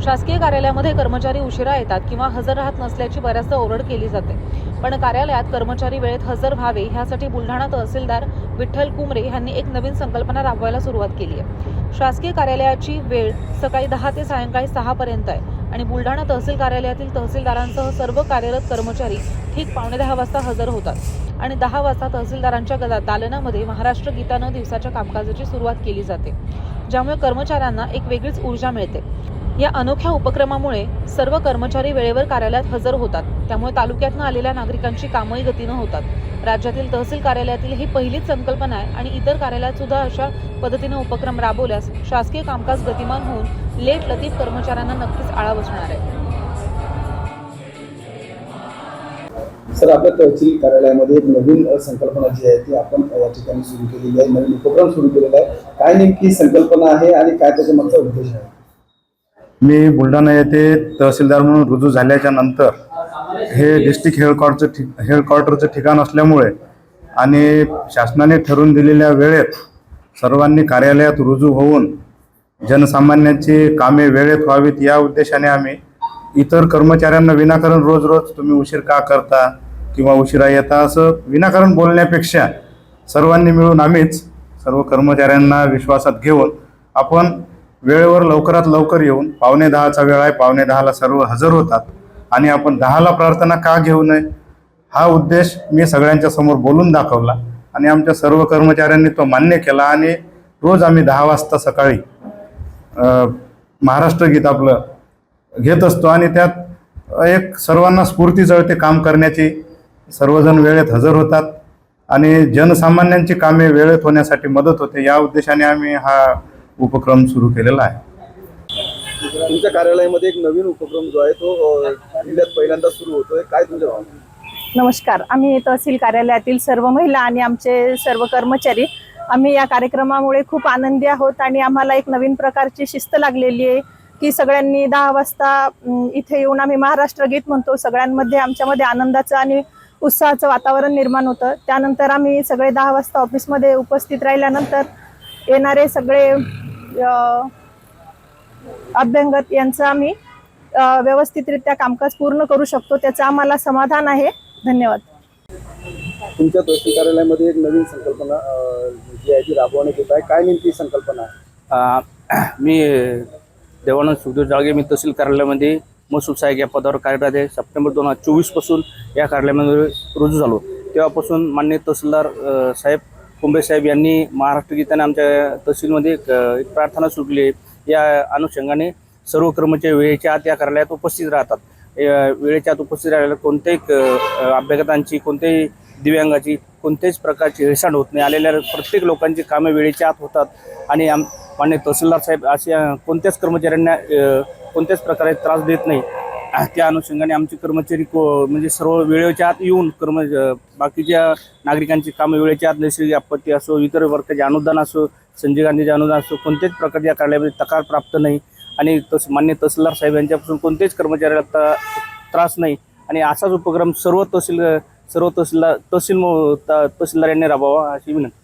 शासकीय कार्यालयामध्ये कर्मचारी उशिरा येतात किंवा हजर राहत नसल्याची बऱ्याचदा ओरड केली जाते, पण कार्यालयात कर्मचारी वेळेत हजर व्हावे ह्यासाठी बुलढाणा तहसीलदार विठ्ठल कुमरे यांनी एक नवीन संकल्पना राबवायला सुरुवात केली आहे। शासकीय कार्यालयाची वेळ सकाळी 10 ते सायंकाळी 6 पर्यंत आहे आणि बुलढाणा तहसील कार्यालयातील तहसीलदारांसह सर्व कार्यरत कर्मचारी ठीक 9:15 वाजता हजर होतात आणि 10 वाजता तहसीलदारांच्या दालनामध्ये महाराष्ट्र गीतानं दिवसाच्या कामकाजाची सुरुवात केली जाते, ज्यामुळे कर्मचाऱ्यांना एक वेगळीच ऊर्जा मिळते। या अनोख्या उपक्रमामुळे सर्व कर्मचारी वेळेवर कार्यालयात हजर होतात, त्यामुळे तालुक्यातून आलेल्या नागरिकांची कामही गतीनं होतात। राज्यातील तहसील कार्यालयातील ही पहिलीच संकल्पना आहे आणि इतर कार्यालयात सुद्धा अशा पद्धतीने उपक्रम राबवल्यास शासकीय कामकाज गतिमान होऊन लेट लतीफ कर्मचाऱ्यांना नक्कीच आळा बसणार आहे। सर, आपल्या तहसील कार्यालयामध्ये एक नवीन संकल्पना जी आहे ती आपण या ठिकाणी सुरू केलेली आहे, नवीन उपक्रम सुरू केलेला आहे। काय नेमकी संकल्पना आहे आणि काय त्याच्या मागचा उद्देश आहे? मी बुलढाणा येथे तहसीलदार म्हणून रुजू झाल्याच्या नंतर हे डिस्ट्रिक्ट हेडक्वार्टरचं ठिकाण असल्यामुळे आणि शासनाने ठरवून दिलेल्या वेळेत सर्वांनी कार्यालयात रुजू होऊन जनसामान्यांची कामे वेळेत व्हावीत या उद्देशाने आम्ही इतर कर्मचाऱ्यांना विनाकारण रोज तुम्ही उशीर का करता किंवा उशिरा येता असं विनाकारण बोलण्यापेक्षा सर्वांनी मिळून आम्हीच सर्व कर्मचाऱ्यांना विश्वासात घेऊन आपण वेळेवर लवकरात लवकर येऊन 9:15चा वेळ आहे, 9:15ला सर्व हजर होतात आणि आपण 10ला प्रार्थना का घेऊ नये हा उद्देश मी सगळ्यांच्या समोर बोलून दाखवला आणि आमच्या सर्व कर्मचाऱ्यांनी तो मान्य केला आणि रोज आम्ही 10 वाजता सकाळी महाराष्ट्र गीत आपलं घेत असतो आणि त्यात एक सर्वांना स्फूर्ती जळते काम करण्याची। सर्वजण वेळेत हजर होतात आणि जनसामान्यांची कामे वेळेत होण्यासाठी मदत होते, या उद्देशाने आम्ही हा उपक्रम सुरू केलेला आहे। तुमच्या कार्यालयामध्ये एक नवीन उपक्रम जो आहे तो जिल्ह्यात पहिल्यांदा सुरू होतोय, काय तुमच्या भावना? नमस्कार, आम्ही तहसील कार्यालयातील सर्व महिला आणि आमचे सर्व कर्मचारी आम्ही या कार्यक्रमामुळे खूप आनंदी आहोत आणि आम्हाला एक नवीन प्रकारची शिस्त लागलेली आहे की सगळ्यांनी 10 वाजता इथे येऊन आम्ही महाराष्ट्र गीत म्हणतो। सगळ्यांमध्ये आमच्यामध्ये आनंदाचं आणि उत्साहाचं वातावरण निर्माण होतं। त्यानंतर आम्ही सगळे 10 वाजता ऑफिसमध्ये उपस्थित राहिल्यानंतर येणारे सगळे अभ्यंगत यांचं आम्ही व्यवस्थितरित्या कामकाज पूर्ण करू शकतो, त्याचं आम्हाला समाधान आहे। धन्यवाद। तुमच्या तहसील कार्यालयामध्ये एक नवीन संकल्पना जी आहे ती राबवण्यात येत आहे, काय नेमकी संकल्पना आहे? मी देवानंद सुखदेव जाळगे, मी तहसील कार्यालयामध्ये महसूल सहाय्यक या पदावर कार्यरत आहे। सप्टेंबर 2024 पासून या कार्यालयामध्ये रुजू झालो। तेव्हापासून माननीय तहसीलदार साहेब कुंभे साहेब यांनी महाराष्ट्र गीताने आमच्या तहसीलमध्ये एक प्रार्थना सुरू केली आहे। या अनुषंगाने सर्व कर्मचारी वेळेच्या आत या कार्यालयात उपस्थित राहतात। वेळेच्या आत उपस्थित राहिलेल्या कोणत्याही अभ्यागतांची, कोणत्याही दिव्यांगाची कोणत्याच प्रकारची हेळसांड होत नाही। आलेल्या प्रत्येक लोकांची कामे वेळेच्या आत होतात आणि माननीय तहसीलदार साहेब अशा कोणत्याच कर्मचाऱ्यांना कोणत्याच प्रकारे त्रास देत नाही। त्या अनुषंगाने आमचे कर्मचारी म्हणजे सर्व वेळेच्या आत येऊन बाकीच्या नागरिकांची कामे वेळेच्या आत, नैसर्गिक आपत्ती असो, इतर वर्गाचे अनुदान असो, संजय गांधीचे अनुदान असो, कोणत्याच प्रकारच्या कार्यालयामध्ये तक्रार प्राप्त नाही आणि माननीय तहसीलदार साहेब यांच्यापासून कोणत्याच कर्मचाऱ्याला त्रास नाही आणि असाच उपक्रम सर्व तहसीलदार यांनी राबवावा अशी विनंती।